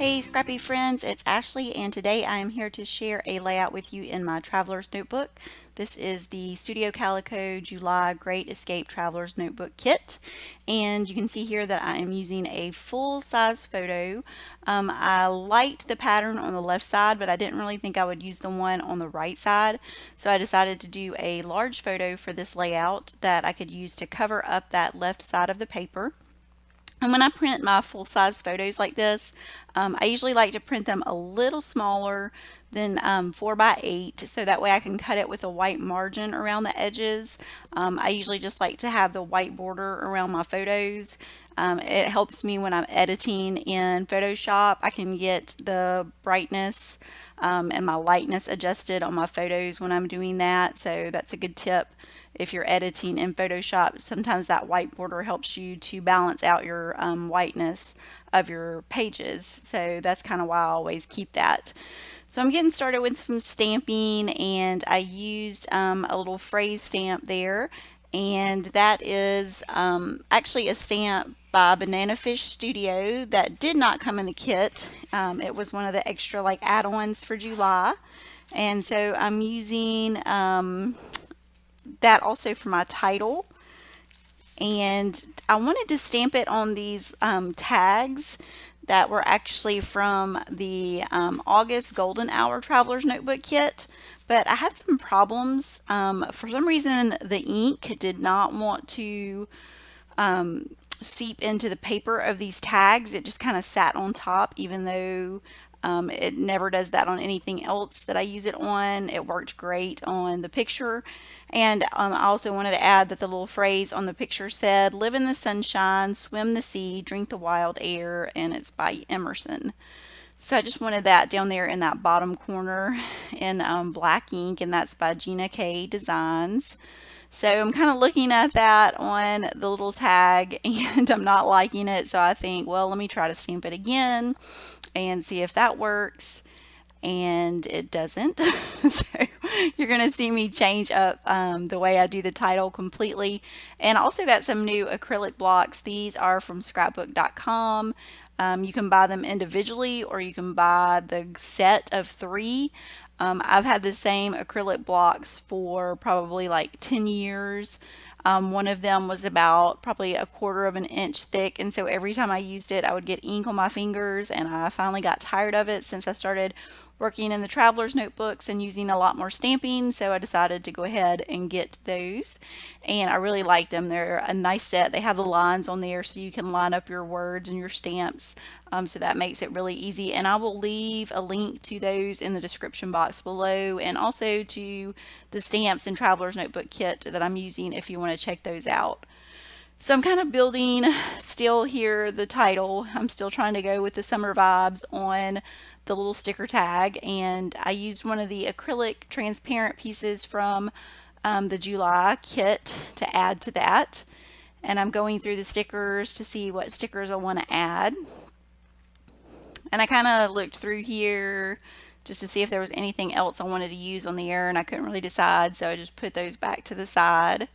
Hey Scrappy friends, it's Ashley and today I am here to share a layout with you in my Traveler's Notebook. This is the Studio Calico July Great Escape Traveler's Notebook Kit, and you can see here that I am using a full-size photo. I liked the pattern on the left side, but I didn't really think I would use the one on the right side, so I decided to do a large photo for this layout that I could use to cover up that left side of the paper. And when I print my full-size photos like this, I usually like to print them a little smaller than 4 by 8, so that way I can cut it with a white margin around the edges. I usually just like to have the white border around my photos. It helps me when I'm editing in Photoshop. I can get the brightness and my lightness adjusted on my photos when I'm doing that, so that's a good tip. If you're editing in Photoshop, sometimes that white border helps you to balance out your whiteness of your pages. So that's kind of why I always keep that. So I'm getting started with some stamping, and I used a little phrase stamp there. And that is actually a stamp by Banana Fish Studio that did not come in the kit. It was one of the extra like add-ons for July. And so I'm using that also for my title, and I wanted to stamp it on these tags that were actually from the August Golden Hour Traveler's Notebook Kit, but I had some problems. For some reason the ink did not want to seep into the paper of these tags. It just kind of sat on top, even though it never does that on anything else that I use it on. It worked great on the picture. And I also wanted to add that the little phrase on the picture said, "Live in the sunshine, swim the sea, drink the wild air," and it's by Emerson. So I just wanted that down there in that bottom corner in black ink, and that's by Gina K Designs. So I'm kind of looking at that on the little tag and I'm not liking it, so I think, well, let me try to stamp it again and see if that works. And it doesn't. So you're going to see me change up the way I do the title completely. And I also got some new acrylic blocks. These are from scrapbook.com. You can buy them individually or you can buy the set of 3. I've had the same acrylic blocks for probably like 10 years. One of them was about probably a quarter of an inch thick, and so every time I used it I would get ink on my fingers, and I finally got tired of it since I started working in the traveler's notebooks and using a lot more stamping, so I decided to go ahead and get those, and I really like them. They're a nice set. They have the lines on there so you can line up your words and your stamps, so that makes it really easy, and I will leave a link to those in the description box below, and also to the stamps and traveler's notebook kit that I'm using if you want to check those out. So I'm kind of building still here the title. I'm still trying to go with the summer vibes on the little sticker tag, and I used one of the acrylic transparent pieces from the July kit to add to that, and I'm going through the stickers to see what stickers I want to add. And I kind of looked through here just to see if there was anything else I wanted to use on the air, and I couldn't really decide, so I just put those back to the side.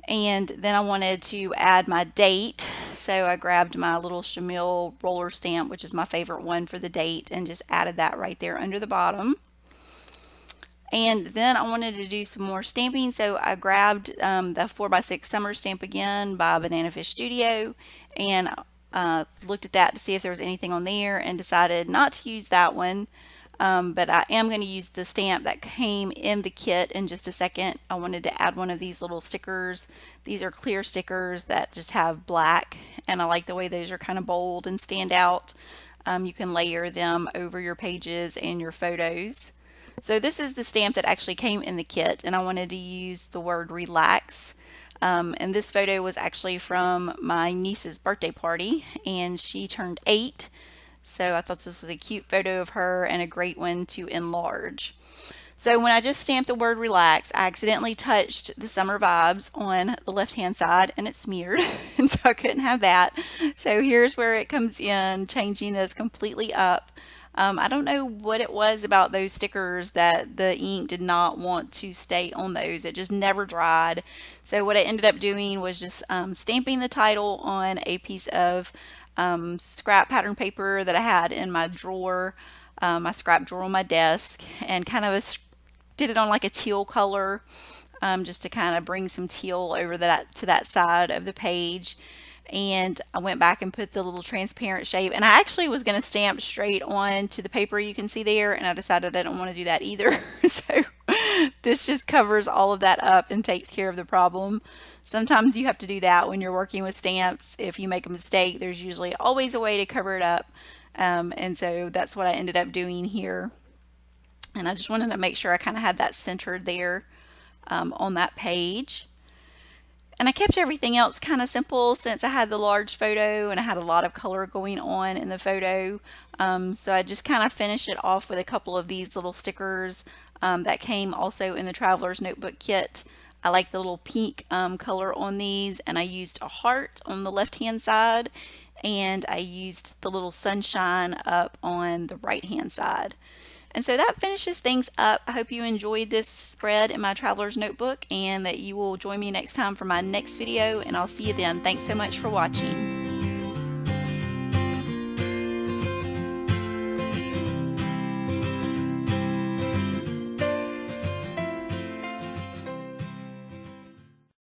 And then I wanted to add my date, so I grabbed my little Shamil roller stamp, which is my favorite one for the date, and just added that right there under the bottom. And then I wanted to do some more stamping, so I grabbed the 4x6 summer stamp again by Banana Fish Studio, and looked at that to see if there was anything on there and decided not to use that one. But I am going to use the stamp that came in the kit in just a second. I wanted to add one of these little stickers. These are clear stickers that just have black, and I like the way those are kind of bold and stand out. You can layer them over your pages and your photos. So this is the stamp that actually came in the kit, and I wanted to use the word relax. And this photo was actually from my niece's birthday party, and she turned 8. So I thought this was a cute photo of her and a great one to enlarge. So when I just stamped the word relax, I accidentally touched the summer vibes on the left hand side and it smeared, and so I couldn't have that. So here's where it comes in, changing this completely up. I don't know what it was about those stickers that the ink did not want to stay on those. It just never dried. So what I ended up doing was just stamping the title on a piece of scrap pattern paper that I had in my drawer, my scrap drawer on my desk, and kind of did it on like a teal color, just to kind of bring some teal over that to that side of the page. And I went back and put the little transparent shape, and I actually was going to stamp straight on to the paper you can see there, and I decided I don't want to do that either. So this just covers all of that up and takes care of the problem. Sometimes you have to do that when you're working with stamps. If you make a mistake, there's usually always a way to cover it up, and so that's what I ended up doing here. And I just wanted to make sure I kind of had that centered there on that page. And I kept everything else kind of simple since I had the large photo and I had a lot of color going on in the photo. So I just kind of finished it off with a couple of these little stickers that came also in the Traveler's Notebook kit. I like the little pink color on these, and I used a heart on the left hand side, and I used the little sunshine up on the right hand side. And so that finishes things up. I hope you enjoyed this spread in my Traveler's Notebook and that you will join me next time for my next video, and I'll see you then. Thanks so much for watching.